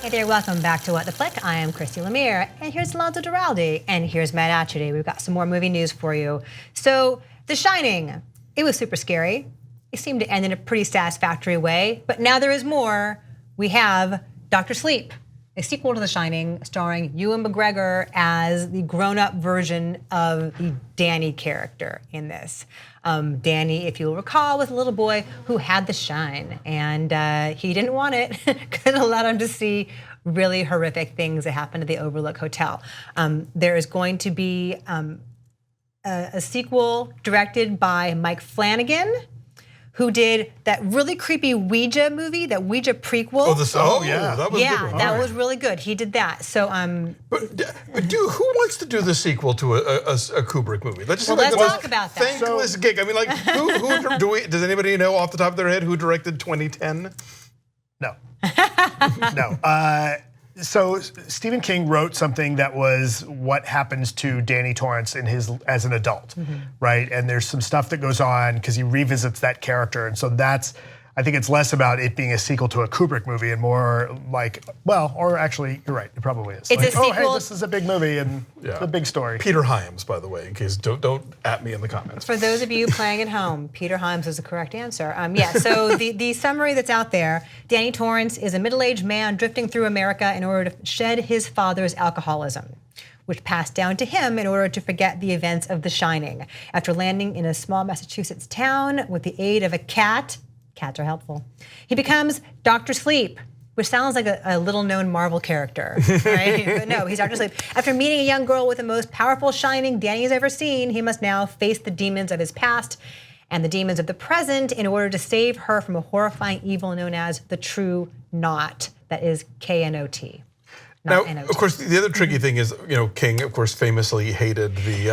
Hey there, welcome back to What the Flick. I am Christy Lemire, and here's Alonso and here's Matt Atchity. We've got some more movie news for you. So, The Shining, it was super scary. It seemed to end in a pretty satisfactory way, but now there is more. We have Dr. Sleep, a sequel to The Shining, starring Ewan McGregor as the grown-up version of the Danny character in this. Danny, if you'll recall, was a little boy who had the shine, and he didn't want it because it allowed him to see really horrific things that happened at the Overlook Hotel. There is going to be a sequel directed by Mike Flanagan, who did that really creepy Ouija movie, that Ouija prequel. Yeah, that was good one. That was really good. He did that. So, but who wants to do the sequel to a Kubrick movie? Let's talk about that. Thankless gig. I mean, like, does anybody know off the top of their head who directed 2010? No. No. So Stephen King wrote something that was what happens to Danny Torrance as an adult, right? And there's some stuff that goes on because he revisits that character, and so I think it's less about it being a sequel to a Kubrick movie and more like, well, or actually, you're right, it probably is. It's like, a sequel. Oh, hey, this is a big movie and a big story. Peter Hyams, by the way, in case don't at me in the comments. For those of you playing at home, Peter Hyams is the correct answer. So the summary that's out there, Danny Torrance is a middle-aged man drifting through America in order to shed his father's alcoholism, which passed down to him in order to forget the events of The Shining. After landing in a small Massachusetts town with the aid of a cat, cats are helpful, he becomes Dr. Sleep, which sounds like a little-known Marvel character, right? But no, he's Dr. Sleep. After meeting a young girl with the most powerful shining Danny has ever seen, he must now face the demons of his past and the demons of the present in order to save her from a horrifying evil known as the True Knot, that is K-N-O-T. Now, of course, the other tricky thing is, King, of course, famously hated the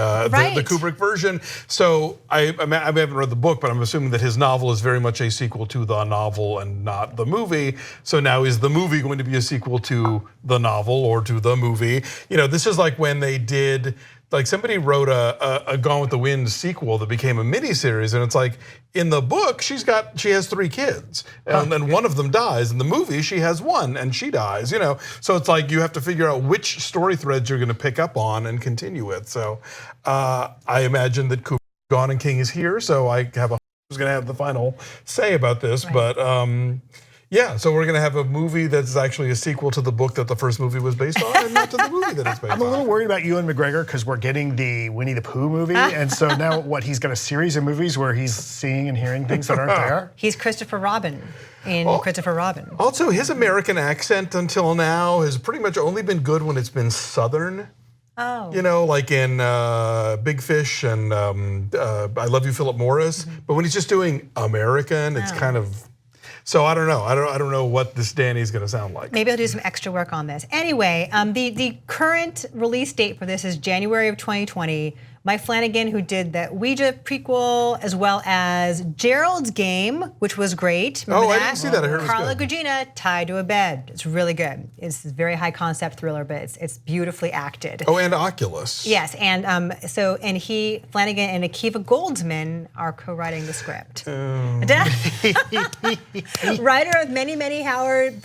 Kubrick version. So I haven't read the book, but I'm assuming that his novel is very much a sequel to the novel and not the movie. So now is the movie going to be a sequel to the novel or to the movie? This is like when they did. Like somebody wrote a Gone with the Wind sequel that became a miniseries, and it's like in the book she has 3 kids, and then one of them dies. In the movie she has one, and she dies. So it's like you have to figure out which story threads you're going to pick up on and continue with. So I imagine that Kubrick gone and King is here, so I have who's going to have the final say about this, right. But. Yeah, so we're going to have a movie that's actually a sequel to the book that the first movie was based on, and not to the movie that it's based on. I'm a little worried about Ewan McGregor because we're getting the Winnie the Pooh movie, and so now he's got a series of movies where he's seeing and hearing things that aren't there. He's Christopher Robin in Christopher Robin. Also, his American accent until now has pretty much only been good when it's been Southern. Oh. Like in Big Fish and I Love You, Philip Morris. But when he's just doing American, it's kind of... So I don't know. I don't know what this Danny's going to sound like. Maybe I'll do some extra work on this. Anyway, the current release date for this is January of 2020. Mike Flanagan, who did that Ouija prequel, as well as Gerald's Game, which was great. Remember I didn't see that. I heard it was Carla good. Gugino tied to a bed. It's really good. It's a very high concept thriller, but it's beautifully acted. Oh, and Oculus. Yes, and Flanagan and Akiva Goldsman are co-writing the script. Writer of many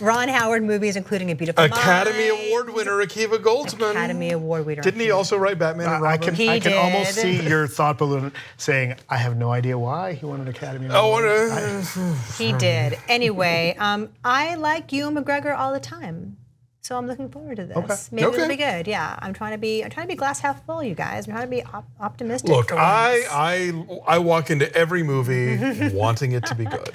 Ron Howard movies, including A Beautiful Mind. Academy Award winner Akiva Goldsman. Academy Award winner. Didn't he also write Batman and Robin? I can almost see your thought balloon saying, I have no idea why he won an Academy Award. He did. Anyway, I like Ewan McGregor all the time. So I'm looking forward to this. Okay. Maybe it'll be good. Yeah, I'm trying to be glass half full, you guys. I'm trying to be optimistic. Look, for once. I walk into every movie wanting it to be good.